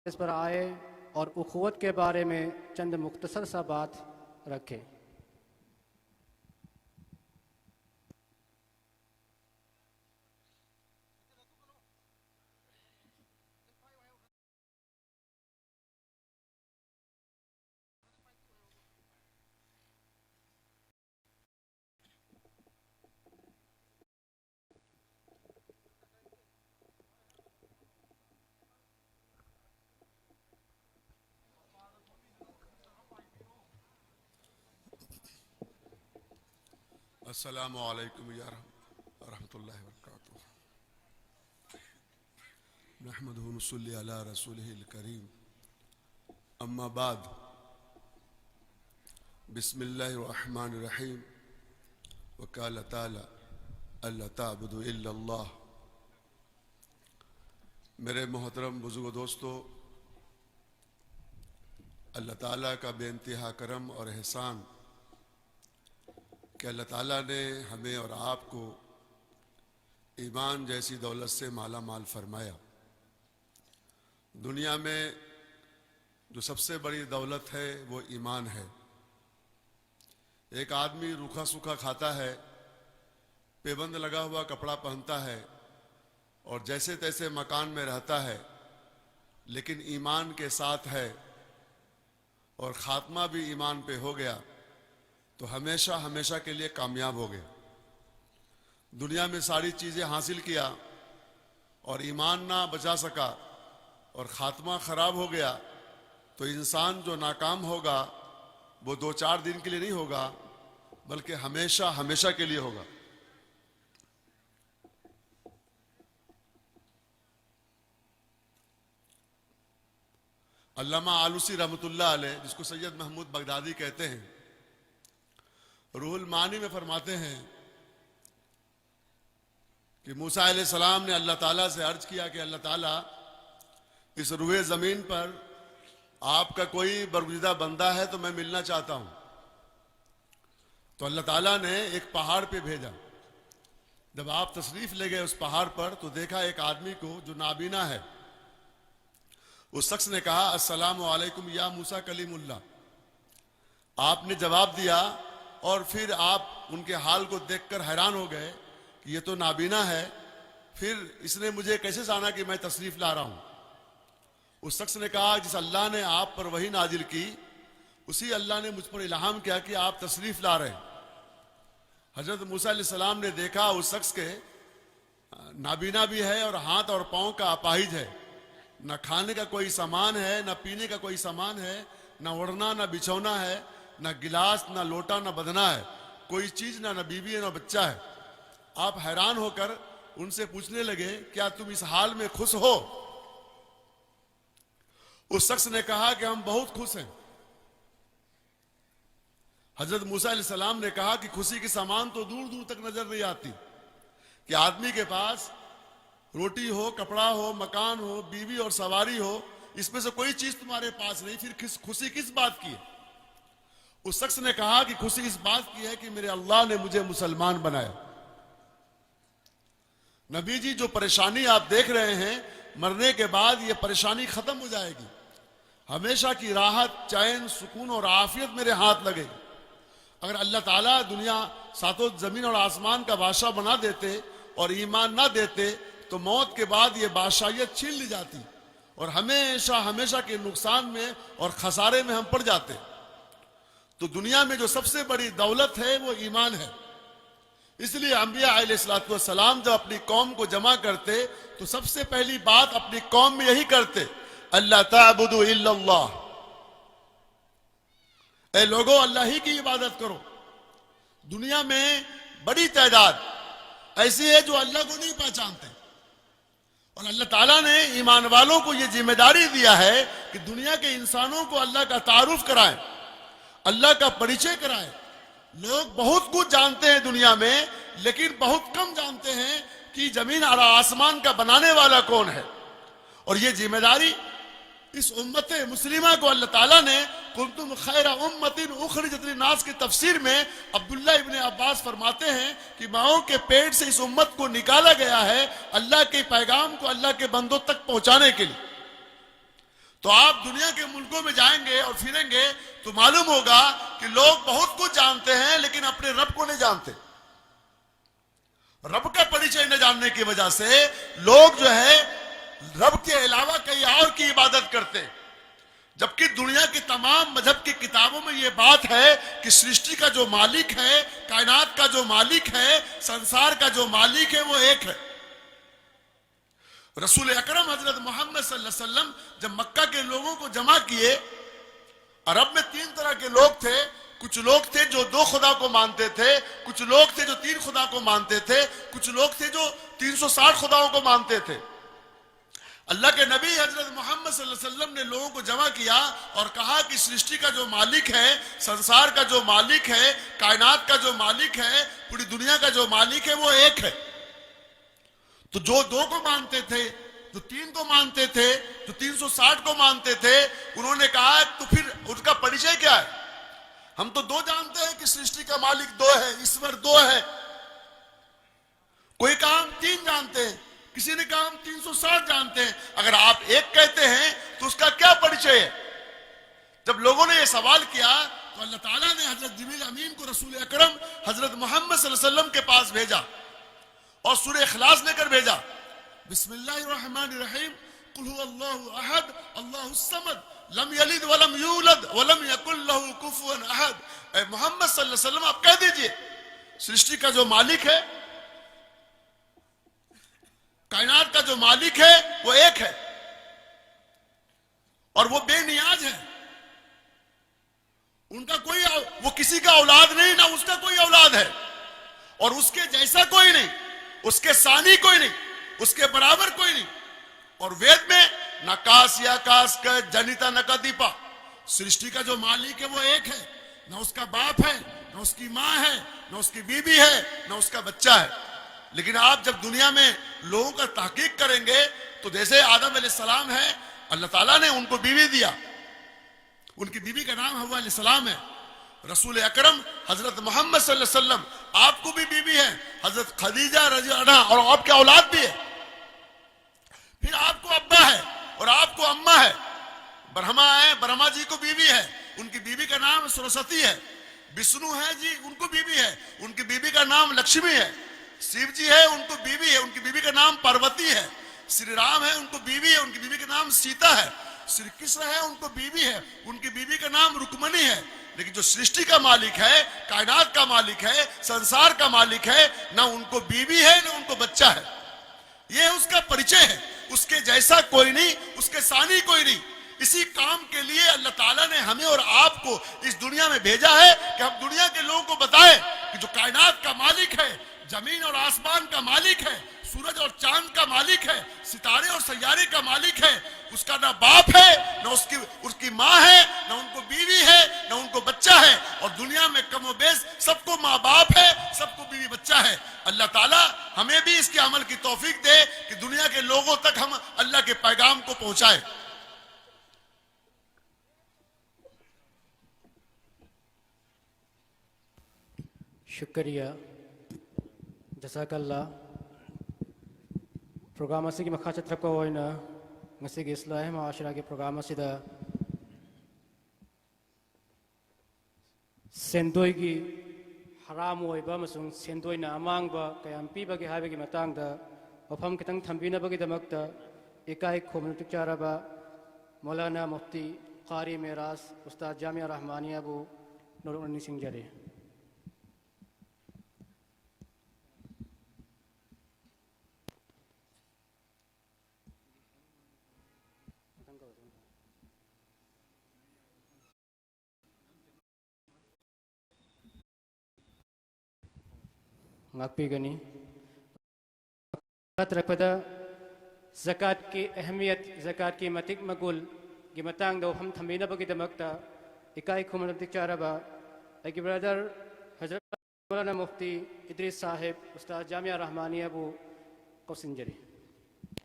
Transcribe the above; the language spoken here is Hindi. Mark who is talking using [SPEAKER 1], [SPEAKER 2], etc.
[SPEAKER 1] इस पर आए और उखुवत के बारे में चंद मुख्तसर सा बात रखें।
[SPEAKER 2] अस्सलामु अलैकुम या रहमतुल्लाहि व बरकातुहू। नहमदुहु व नसल्ली अला रसूलिहिल करीम। अम्मा बाद। बिस्मिल्लाहिर रहमानिर रहीम। व क़ाल तआला अल्ला ताबुदु इल्लल्लाह। मेरे मोहतरम बुजुर्ग दोस्तों, अल्लाह ताला का बेइंतहा करम और एहसान कि अल्लाह ताला ने हमें और आपको ईमान जैसी दौलत से माला माल फरमाया। दुनिया में जो सबसे बड़ी दौलत है वो ईमान है। एक आदमी रूखा सूखा खाता है, पेबंद लगा हुआ कपड़ा पहनता है और जैसे तैसे मकान में रहता है, लेकिन ईमान के साथ है और खात्मा भी ईमान पे हो गया तो हमेशा हमेशा के लिए कामयाब हो गया। दुनिया में सारी चीजें हासिल किया और ईमान ना बचा सका और खात्मा खराब हो गया तो इंसान जो नाकाम होगा वो 2-4 दिन के लिए नहीं होगा, बल्कि हमेशा हमेशा के लिए होगा। अल्लामा आलूसी रहमतुल्लाह अलैह, जिसको सैयद महमूद बगदादी कहते हैं, रूहुल मानी में फरमाते हैं कि मूसा अलैहिस्सलाम ने अल्लाह ताला से अर्ज किया कि अल्लाह ताला, इस रुए जमीन पर आपका कोई बरगुज़िदा बंदा है तो मैं मिलना चाहता हूं। तो अल्लाह ताला ने एक पहाड़ पे भेजा। जब आप तशरीफ ले गए उस पहाड़ पर तो देखा एक आदमी को जो नाबीना है। उस शख्स ने कहा, अस्सलामु अलैकुम या मूसा कलीमुल्लाह। आपने जवाब दिया और फिर आप उनके हाल को देखकर हैरान हो गए कि ये तो नाबीना है, फिर इसने मुझे कैसे जाना कि मैं तशरीफ ला रहा हूं। उस शख्स ने कहा, जिस अल्लाह ने आप पर वही नाजिल की, उसी अल्लाह ने मुझ पर इल्हाम किया कि आप तशरीफ ला रहे हैं। हजरत मूसा अलैहिस्सलाम ने देखा उस शख्स के नाबीना भी है और हाथ और पांव का अपाहिज है, न खाने का कोई सामान है, न पीने का कोई सामान है, न ओढ़ना न बिछौना है, न गिलास न लोटा न बदना है, कोई चीज न बीवी है न बच्चा है। आप हैरान होकर उनसे पूछने लगे, क्या तुम इस हाल में खुश हो? उस शख्स ने कहा कि हम बहुत खुश हैं। हजरत मूसा अलैहिस्सलाम ने कहा कि खुशी की सामान तो दूर दूर तक नजर नहीं आती कि आदमी के पास रोटी हो, कपड़ा हो, मकान हो, बीवी और सवारी हो, इसमें से कोई चीज तुम्हारे पास नहीं, फिर खुशी किस बात की है? उस शख्स ने कहा कि खुशी इस बात की है कि मेरे अल्लाह ने मुझे मुसलमान बनाया। नबी जी, जो परेशानी आप देख रहे हैं, मरने के बाद ये परेशानी खत्म हो जाएगी। हमेशा की राहत, चैन, सुकून और आफियत मेरे हाथ लगेगी। अगर अल्लाह ताला दुनिया सातों जमीन और आसमान का बादशाह बना देते और ईमान ना देते तो मौत के बाद ये बादशाहियत छीन ली जाती और हमेशा हमेशा के नुकसान में और खसारे में हम पड़ जाते। तो दुनिया में जो सबसे बड़ी दौलत है वो ईमान है। इसलिए अंबिया अलैहिस्सलाम जब अपनी कौम को जमा करते तो सबसे पहली बात अपनी कौम में यही करते, अल्लाह ताबुदु इल्लल्लाह। ए लोगों, अल्लाह ही की इबादत करो। दुनिया में बड़ी तादाद ऐसी है जो अल्लाह को नहीं पहचानते और अल्लाह ताला ने ईमान वालों को यह जिम्मेदारी दिया है कि दुनिया के इंसानों को अल्लाह का तारुफ कराएं, अल्लाह का परिचय कराएं। लोग बहुत कुछ जानते हैं दुनिया में, लेकिन बहुत कम जानते हैं कि जमीन और आसमान का बनाने वाला कौन है। और ये जिम्मेदारी इस उम्मत मुस्लिमा को अल्लाह ताला ने कुंतुम खैरा उम्मतिन उखरिजत लिन्नास की तफसीर में अब्दुल्लाह इब्ने अब्बास फरमाते हैं कि माओं के पेट से इस उम्मत को निकाला गया है अल्लाह के पैगाम को अल्लाह के बंदों तक पहुंचाने के लिए। तो आप दुनिया के मुल्कों में जाएंगे और फिरेंगे तो मालूम होगा कि लोग बहुत कुछ जानते हैं लेकिन अपने रब को नहीं जानते। रब का परिचय न जानने की वजह से लोग जो है रब के अलावा कहीं और की इबादत करते हैं, जबकि दुनिया की तमाम मजहब की किताबों में यह बात है कि सृष्टि का जो मालिक है, कायनात का जो मालिक है, संसार का जो मालिक है वो एक है। रसूल अकरम हजरत मोहम्मद सल्लल्लाहु अलैहि वसल्लम जब मक्का के लोगों को जमा किए, अरब में 3 तरह के लोग थे। कुछ लोग थे जो 2 खुदा को मानते थे, कुछ लोग थे जो 3 खुदा को मानते थे, कुछ लोग थे जो 360 खुदाओं को मानते थे। अल्लाह के नबी हजरत मोहम्मद सल्लल्लाहु अलैहि वसल्लम ने लोगों को जमा किया और कहा कि सृष्टि का जो मालिक है, संसार का जो मालिक है, कायनात का जो मालिक है, पूरी दुनिया का जो मालिक है वो एक है। तो जो 2 को मानते थे, जो 3 को मानते थे, जो 360 को मानते थे, उन्होंने कहा तो फिर उसका परिचय क्या है? हम तो 2 जानते हैं कि सृष्टि का मालिक 2 है, ईश्वर 2 है। कोई कहा हम 3 जानते हैं, किसी ने कहा हम 360 जानते हैं। अगर आप 1 कहते हैं तो उसका क्या परिचय है? जब लोगों ने यह सवाल किया तो अल्लाह ताला ने हजरत जिब्रील अमीन को रसूल अकरम हजरत मोहम्मद सल्लल्लाहु अलैहि वसल्लम के पास भेजा और सूरह इखलास लेकर भेजा। बिस्मिल्लाहिर्रहमानिर्रहीम, कुल हुवल्लाहु अहद, अल्लाहुस समद, लम यलिद वलम यूलद वलम यकुल लहू कुफुवन अहद। ए मोहम्मद सल्लल्लाहु अलैहि वसल्लम आप कह दीजिए, सृष्टि का जो मालिक है, कायनात का जो मालिक है वो एक है और वो बेनियाज है। उनका कोई, वो किसी का औलाद नहीं, ना उसका कोई औलाद है और उसके जैसा कोई नहीं, उसके सानी कोई नहीं, उसके बराबर कोई नहीं। और वेद में न कास या कास का जनिता न का दीपा, सृष्टि का जो मालिक है वो एक है, न उसका बाप है, न उसकी मां है, न उसकी बीबी है, न उसका बच्चा है। लेकिन आप जब दुनिया में लोगों का तहकीक करेंगे तो जैसे आदम अलैहिस्सलाम है, अल्लाह ताला ने उनको बीवी दिया, उनकी बीवी का नाम हव्वा अलैहिस्सलाम है। रसूल अकरम हजरत मोहम्मद सल्लल्लाहु अलैहि वसल्लम, आपको भी बीवी है हजरत खदीजा रज़ी अल्लाह और आपके औलाद भी है। फिर आपको अब्बा है और आपको अम्मा है। ब्रह्मा है, ब्रह्मा जी को बीवी है, उनकी बीवी का नाम सरस्वती है। विष्णु है जी, उनको बीवी है, उनकी बीवी का नाम लक्ष्मी है। शिव जी है, उनको बीवी है, उनकी बीवी का नाम पार्वती है। श्री राम है, उनको बीवी है, उनकी बीवी का नाम सीता है। श्री कृष्ण है, उनको बीवी है, उनकी बीवी का नाम रुक्मणी है। लेकिन जो सृष्टि का मालिक है, कायनात का मालिक है, संसार का मालिक है, ना उनको बीवी है ना उनको बच्चा है। यह उसका परिचय है। उसके जैसा कोई नहीं, उसके सानी कोई नहीं। इसी काम के लिए अल्लाह ताला ने हमें और आपको इस दुनिया में भेजा है कि हम दुनिया के लोगों को बताएं कि जो कायनात का मालिक है, जमीन और आसमान का मालिक है, सूरज और चांद का मालिक है, सितारे और सैयारे का मालिक है, उसका ना बाप है, ना उसकी माँ है, ना उनको बीवी है, ना उनको बच्चा है। और दुनिया में कमोबेश सबको माँ बाप है, सबको बीवी बच्चा है। अल्लाह ताला हमें भी इसके अमल की तौफीक दे कि दुनिया के लोगों तक हम अल्लाह के पैगाम को पहुंचाए।
[SPEAKER 1] शुक्रिया, जज़ाकल्लाह। प्रोग्राम की मखा चत्रको होइना ngasi Islami Maashara के प्रोग्राम असिदा सेंदोई की हराम होइबा मसुंग सेंदोइना अमांगबा कयाम पीबगे हाइबगे मतंगदा वफम कितंग थंबिनबगे दमकता इकाई खोमनुतिक चाराबा मौलाना मुफ्ती कारी मेरास उस्ताद जामिया रहमानिया बु नूरुन्नी सिंह जरे। ngakpigani रखपदा ज़कात की अहमियत, ज़कात की मतिक मगुल की मतंग दो हम थंबीनबगी दमकता इकाई खुमनतिक चारबा अगी ब्रदर हजरत मौलाना मुफ्ती इदरीस साहिब उस्ताद जामिया रहमानिया बु कौसिंजरी।